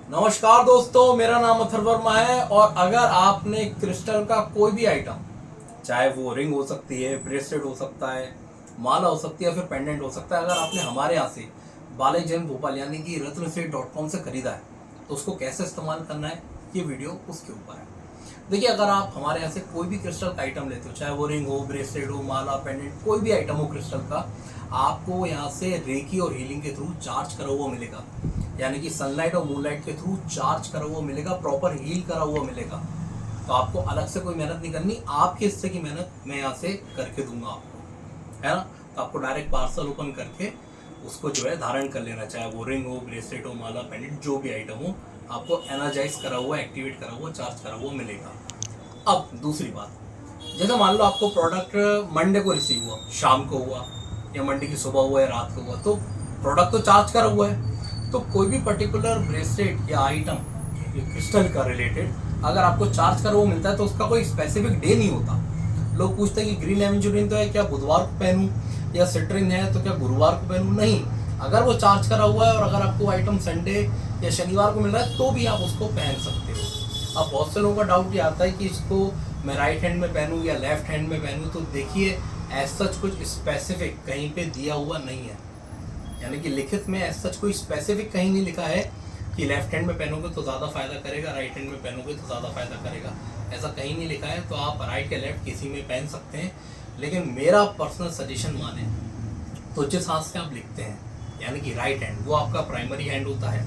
नमस्कार दोस्तों, मेरा नाम अथर्व वर्मा है। और अगर आपने क्रिस्टल का कोई भी आइटम, चाहे वो रिंग हो सकती है, ब्रेसलेट हो सकता है, माला हो सकती है, फिर पेंडेंट हो सकता है, अगर आपने हमारे यहाँ से बालाजी जैन भोपाल यानी कि रत्नसेठ.com से खरीदा है तो उसको कैसे इस्तेमाल करना है, ये वीडियो उसके ऊपर है। देखिए, अगर आप हमारे यहाँ से कोई भी क्रिस्टल का आइटम लेते हो, चाहे वो रिंग हो, ब्रेसलेट हो, माला, पेंडेंट, कोई भी आइटम हो क्रिस्टल का, आपको यहाँ से रेकी और हीलिंग के थ्रू चार्ज करा हुआ मिलेगा। यानी कि सनलाइट और मूनलाइट के थ्रू चार्ज करा हुआ मिलेगा, प्रॉपर हील करा हुआ मिलेगा। तो आपको अलग से कोई मेहनत नहीं करनी, आपके हिस्से की मेहनत मैं यहाँ से करके दूंगा आपको, है ना। तो आपको डायरेक्ट पार्सल ओपन करके उसको जो है धारण कर लेना, चाहे वो रिंग हो, ब्रेसलेट हो, माला, पेंडेंट, जो भी आइटम हो, आपको एनर्जाइज करा हुआ, एक्टिवेट करा हुआ, चार्ज करा हुआ मिलेगा। अब दूसरी बात, जैसे मान लो आपको प्रोडक्ट मंडे को रिसीव हुआ, शाम को हुआ, या मंडे की सुबह हुआ या रात को हुआ, तो प्रोडक्ट तो चार्ज करा हुआ है। तो कोई भी पर्टिकुलर ब्रेसलेट या आइटम क्रिस्टल का रिलेटेड अगर आपको चार्ज करा हुआ मिलता है तो उसका कोई स्पेसिफिक डे नहीं होता। लोग पूछते हैं कि ग्रीन एवेंचुरिन तो है, क्या बुधवार को पहनूं, या सिट्रिन है तो क्या गुरुवार को पहनूं। नहीं, अगर वो चार्ज करा हुआ है और अगर आपको आइटम संडे या शनिवार को मिल रहा है तो भी आप उसको पहन सकते हो। अब बहुत से लोगों का डाउट ये आता है कि इसको मैं राइट हैंड में पहनूं या लेफ्ट हैंड में पहनूं। तो देखिए, एज सच कुछ स्पेसिफिक कहीं पे दिया हुआ नहीं है, यानी कि लिखित में एज सच कोई स्पेसिफिक कहीं नहीं लिखा है कि लेफ्ट हैंड में पहनोगे तो ज़्यादा फायदा करेगा, राइट हैंड में पहनोगे तो ज़्यादा फायदा करेगा। ऐसा कहीं नहीं लिखा है। तो आप राइट या लेफ्ट किसी में पहन सकते हैं, लेकिन मेरा पर्सनल सजेशन माने तो जिस हाथ से आप लिखते हैं यानी कि राइट हैंड, वो आपका प्राइमरी हैंड होता है।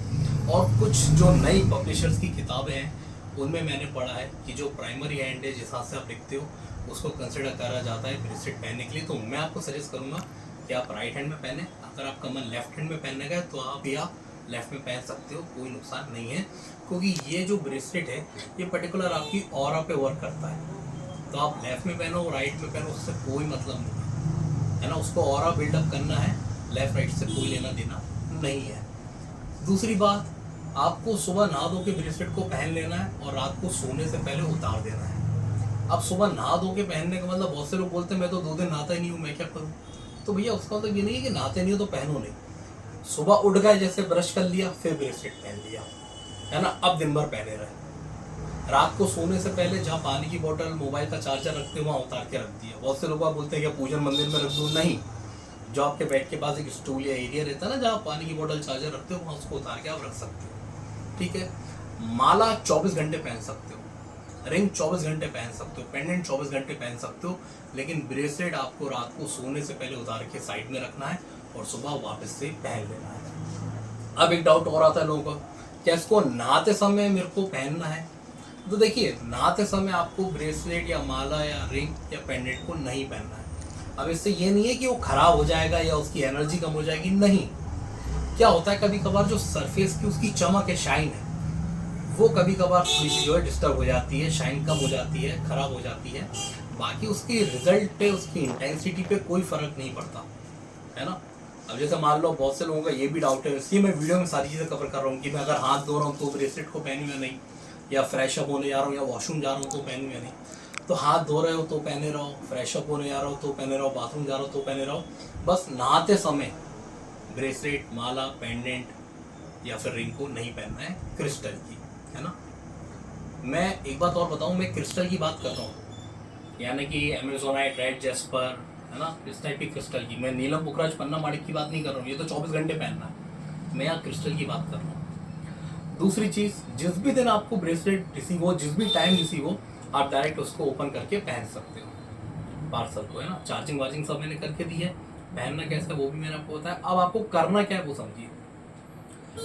और कुछ जो नई पब्लिशर्स की किताबें हैं उनमें मैंने पढ़ा है कि जो प्राइमरी हैंड है, जिस हाथ से आप लिखते हो, उसको कंसिडर करा जाता है ब्रेसलेट पहनने के लिए। तो मैं आपको सजेस्ट करूँगा कि आप राइट हैंड में पहने। अगर आपका मन लेफ्ट हैंड में पहनने का है तो आप या लेफ्ट में पहन सकते हो, कोई नुकसान नहीं है। क्योंकि ये जो ब्रेसलेट है ये पर्टिकुलर आपकी ऑरा पे वर्क करता है। तो आप लेफ्ट में पहनो, राइट में पहनो, उससे कोई मतलब नहीं है ना। उसको ऑरा बिल्डअप करना है, लेफ्ट राइट से कोई लेना देना नहीं है। दूसरी बात, आपको सुबह नहा धो के ब्रेसलेट को पहन लेना है और रात को सोने से पहले उतार देना है। अब सुबह नहा धो के पहनने का मतलब, बहुत से लोग बोलते हैं मैं तो 2 दिन नहाता ही नहीं हूँ, मैं क्या करूँ। तो भैया उसका मतलब ये नहीं है कि नहाते नहीं हो तो पहनो नहीं। सुबह उठ गए, जैसे ब्रश कर लिया, फिर ब्रेसलेट पहन लिया, है ना, अब दिन भर पहने रहे। रात को सोने से पहले जहाँ पानी की बोतल, मोबाइल का चार्जर रखते हो वहाँ उतार के रख दिया। बहुत से लोग आप बोलते हैं कि पूजन मंदिर में रख दूँ, नहीं, जो आपके बेड के पास एक स्टूल या एरिया रहता है ना जहाँ पानी की बोतल, चार्जर रखते हो, वहाँ उसको उतार के आप रख सकते हो, ठीक है। माला 24 घंटे पहन सकते हो, रिंग 24 घंटे पहन सकते हो, पेंडेंट 24 घंटे पहन सकते हो, लेकिन ब्रेसलेट आपको रात को सोने से पहले उतार के साइड में रखना है और सुबह वापस से पहन लेना है। अब एक डाउट और आता है लोगों का, क्या इसको नहाते समय मेरे को पहनना है। तो देखिए, नहाते समय आपको ब्रेसलेट या माला या रिंग या पेंडेंट को नहीं पहनना है। अब इससे ये नहीं है कि वो खराब हो जाएगा या उसकी एनर्जी कम हो जाएगी, नहीं। क्या होता है, कभी कभार जो सरफेस की उसकी चमक है, शाइन है, वो कभी कभार थोड़ी सी जो है डिस्टर्ब हो जाती है, शाइन कम हो जाती है, खराब हो जाती है। बाकी उसकी रिजल्ट पे, उसकी इंटेंसिटी पे कोई फर्क नहीं पड़ता, है ना। अब जैसे मान लो, बहुत से लोगों का ये भी डाउट है, इसलिए मैं वीडियो में सारी चीज़ें कवर कर रहा हूँ कि मैं अगर हाथ धो रहा हूँ तो ब्रेसलेट को पहनूँ या नहीं, या फ्रेश अप होने जा रहा हूँ या वॉशरूम जा रहा हूँ तो पहनूँ या नहीं। तो हाथ धो रहे हो तो पहने रहो, फ्रेश अप होने जा रहा हो तो पहने रहो, बाथरूम जा रहा हो तो पहने रहो। बस नहाते समय ब्रेसलेट, माला, पेंडेंट या फिर रिंग को नहीं पहनना है क्रिस्टल की, है ना। मैं एक बात और बताऊं, मैं क्रिस्टल की बात कर रहा हूँ, यानी कि एमेजोनाइट, रेड जेस्पर, है ना, इस टाइप की क्रिस्टल की। मैं नीलम पुखराज, पन्ना माणिक की बात नहीं कर रहा हूँ, ये तो 24 घंटे पहनना है। मैं यहाँ क्रिस्टल की बात कर रहा हूँ। दूसरी चीज़, जिस भी दिन आपको ब्रेसलेट रिसीव हो, जिस भी टाइम रिसीव हो, आप डायरेक्ट उसको ओपन करके पहन सकते हो पार्सल को, है ना। चार्जिंग वार्जिंग सब मैंने करके दी है, पहनना कैसा वो भी मैंने आपको बताया। अब आपको करना क्या है वो समझिए।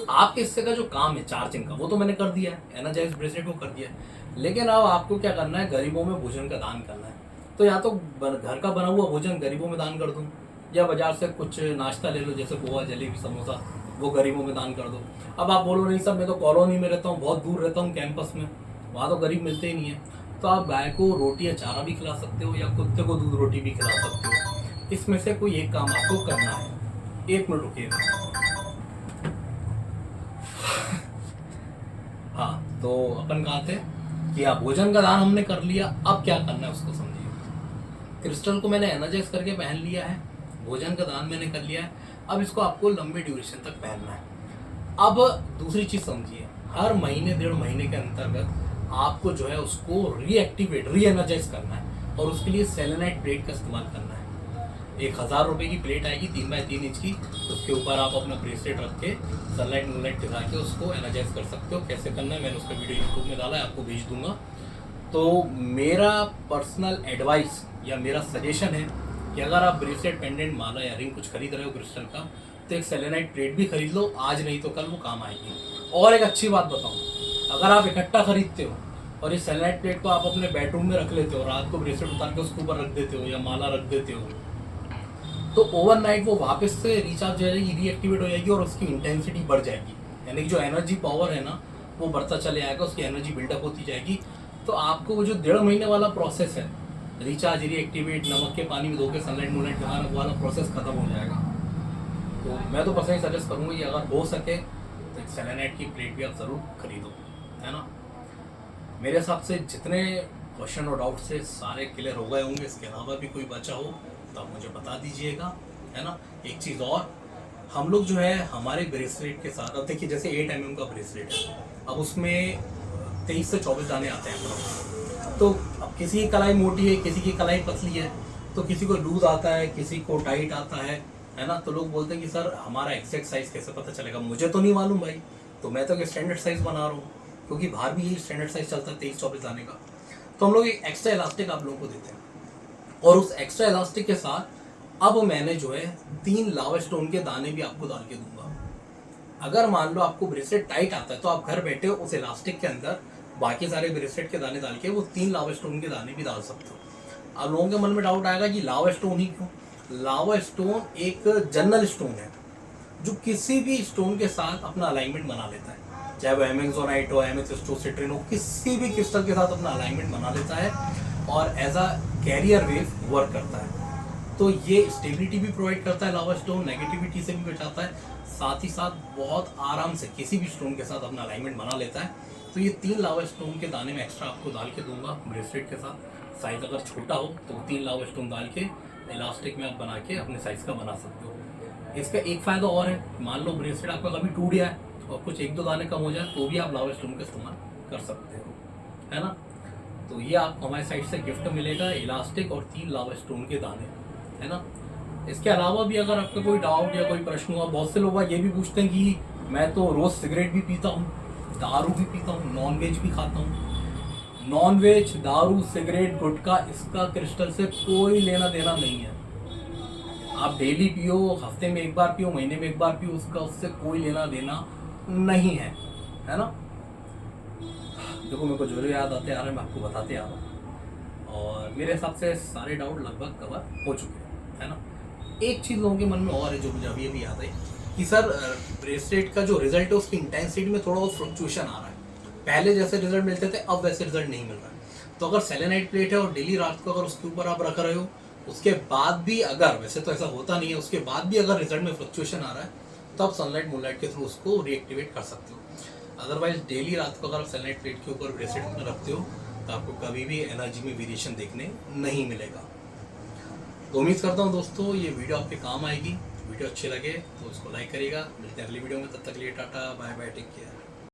आपके हिस्से का जो काम है चार्जिंग का, वो तो मैंने कर दिया है, एनर्जाइज ब्रेसलेट को कर दिया है। लेकिन अब आपको क्या करना है, गरीबों में भोजन का दान करना है। तो या तो घर का बना हुआ भोजन गरीबों में दान कर दूँ, या बाजार से कुछ नाश्ता ले लो, जैसे पोहा, जलेबी, समोसा, वो गरीबों में दान कर दो। अब आप बोलो नहीं सब, मैं तो कॉलोनी में रहता हूँ, बहुत दूर रहता हूँ कैंपस में, वहाँ तो गरीब मिलते ही नहीं है। तो आप गाय को रोटी या चारा भी खिला सकते हो, या कुत्ते को दूध रोटी भी खिला सकते हो। इसमें से कोई एक काम आपको करना है। 1 मिनट रुकिएगा। हाँ, तो अपन कहाँ थे कि हाँ, भोजन का दान हमने कर लिया। अब क्या करना है उसको समझिए। क्रिस्टल को मैंने एनर्जाइज करके पहन लिया है, भोजन का दान मैंने कर लिया है। अब इसको आपको लंबे ड्यूरेशन तक पहनना है। अब दूसरी चीज़ समझिए, हर महीने 1.5 महीने के अंतर्गत आपको जो है उसको रीएक्टिवेट री एनर्जाइज करना है, और उसके लिए सेलेनाइट प्लेट का इस्तेमाल करना है। 1000 रुपये की प्लेट आएगी 3x3 इंच की, उसके ऊपर आप अपना ब्रेसलेट रख के सनलाइट मूनलाइट दिखा के उसको एनर्जाइज कर सकते हो। कैसे करना है मैंने उसका वीडियो यूट्यूब में डाला है, आपको भेज दूंगा। तो मेरा पर्सनल एडवाइस या मेरा सजेशन है कि अगर आप ब्रेसलेट, पेंडेंट, माला या रिंग कुछ खरीद रहे हो क्रिस्टल का, तो एक सेलेनाइट प्लेट भी खरीद लो, आज नहीं तो कल वो काम आएगी। और एक अच्छी बात बताऊँ, अगर आप इकट्ठा खरीदते हो और इस सेलेनाइट प्लेट को आप अपने बेडरूम में रख लेते हो, रात को ब्रेसलेट उतार के उसके ऊपर रख देते हो या माला रख देते हो, तो ओवरनाइट वो वापस से रिचार्ज हो जाएगी, रीएक्टिवेट हो जाएगी और उसकी इंटेंसिटी बढ़ जाएगी। यानी कि जो एनर्जी पावर है ना वो बढ़ता चले आएगा, उसकी एनर्जी बिल्डअप होती जाएगी। तो आपको वो जो 1.5 महीने वाला प्रोसेस है, रिचार्ज, रीएक्टिवेट, नमक के पानी में धो के सनलाइट मूनलाइट दिखाना वाला प्रोसेस खत्म हो जाएगा। तो मैं तो पर्सनली सजेस्ट करूँगा कि अगर हो सके तो एक सेलेनाइट की प्लेट भी आप ज़रूर खरीदो, है ना। मेरे हिसाब से जितने क्वेश्चन और डाउट से सारे क्लियर हो गए होंगे। इसके अलावा भी कोई बचा हो तो आप मुझे बता दीजिएगा, है ना। एक चीज़ और, हम लोग जो है हमारे ब्रेसलेट के साथ, अब देखिए जैसे 8 mm का ब्रेसलेट है, अब उसमें 23 से 24 दाने आते हैं। तो अब किसी की कलाई मोटी है, किसी की कलाई पतली है, तो किसी को लूज आता है, किसी को टाइट आता है ना। तो लोग बोलते हैं कि सर हमारा एग्जैक्ट साइज कैसे पता चलेगा, मुझे तो नहीं मालूम भाई, तो मैं तो स्टैंडर्ड साइज बना रहा हूँ, क्योंकि बाहर भी यही स्टैंडर्ड साइज चलता है 23-24 दाने का। तो हम लोग एक एक्स्ट्रा इलास्टिक आप लोगों को देते हैं, और उस एक्स्ट्रा इलास्टिक के साथ अब मैंने जो है 3 लावा स्टोन के दाने भी आपको डाल के दूंगा। अगर मान लो आपको ब्रेसलेट टाइट आता है तो आप घर बैठे उस इलास्टिक के अंदर बाकी सारे ब्रेसलेट के दाने डाल के वो 3 लावा स्टोन के दाने भी डाल सकते हो। अब लोगों के मन में डाउट आएगा कि लावा स्टोन ही क्यों। लावा स्टोन एक जनरल स्टोन है जो किसी भी स्टोन के साथ अपना अलाइनमेंट बना लेता है, चाहे वो एमेक्सोनाइट हो, एमेथिस्टोसिट्रिन हो, किसी भी क्रिस्टल के साथ अपना अलाइनमेंट बना लेता है और as a carrier wave work करता है। तो ये स्टेबिलिटी भी प्रोवाइड करता है लावा स्टोन, नेगेटिविटी से भी बचाता है, साथ ही साथ बहुत आराम से किसी भी स्टोन के साथ अपना अलाइनमेंट बना लेता है। तो ये 3 लावा स्टोन के दाने में एक्स्ट्रा आपको डाल के दूंगा ब्रेसलेट के साथ। साइज अगर छोटा हो तो 3 लावा स्टोन डाल के इलास्टिक में आप बना के अपने साइज का बना सकते हो। इसका एक फ़ायदा और है, मान लो ब्रेसलेट आपका कभी टूट गया है और कुछ 1-2 दाने कम हो जाए तो भी आप लावा स्टोन का इस्तेमाल कर सकते हो, है ना। तो ये आपको हमारी साइड से गिफ्ट मिलेगा, इलास्टिक और 3 लावा स्टोन के दाने, है ना। इसके अलावा भी अगर आपका कोई डाउट या कोई प्रश्न हुआ, बहुत से लोग ये भी पूछते हैं कि मैं तो रोज़ सिगरेट भी पीता हूँ, दारू भी पीता हूँ, नॉन वेज भी खाता हूँ। नॉन वेज, दारू, सिगरेट, गुटखा, इसका क्रिस्टल से कोई लेना देना नहीं है। आप डेली पियो, हफ्ते में 1 बार पियो, महीने में 1 बार पियो, उसका उससे कोई लेना देना नहीं है ना। देखो मेरे को जो याद आते आ रहा है मैं आपको बताते आ रहा हूँ, और मेरे हिसाब से सारे डाउट लगभग कवर हो चुके हैं, है ना। एक चीज़ लोगों के मन में और है जो मुझे अभी अभी याद आई कि सर ब्रेसलेट का जो रिजल्ट है उसकी इंटेंसिटी में थोड़ा बहुत फ्लक्चुएशन आ रहा है। पहले जैसे रिजल्ट मिलते थे अब वैसे रिजल्ट नहीं मिल रहा है। तो अगर सेलेनाइट प्लेट है और डेली रात को अगर उसके ऊपर आप रख रहे हो, उसके बाद भी अगर, वैसे तो ऐसा होता नहीं है, उसके बाद भी अगर रिजल्ट में फ्लक्चुएशन आ रहा है तो आप सनलाइट मूनलाइट के थ्रू उसको रीएक्टिवेट कर सकते हो। अदरवाइज डेली रात को अगर आप सेलेनाइट प्लेट के ऊपर ब्रेसलेट में रखते हो तो आपको कभी भी एनर्जी में वेरिएशन देखने नहीं मिलेगा। तो उम्मीद करता हूँ दोस्तों ये वीडियो आपके काम आएगी। वीडियो अच्छे लगे तो इसको लाइक करिएगा। मिलते हैं अगली वीडियो में, तब तक के लिए ta-ta bye bye, take care.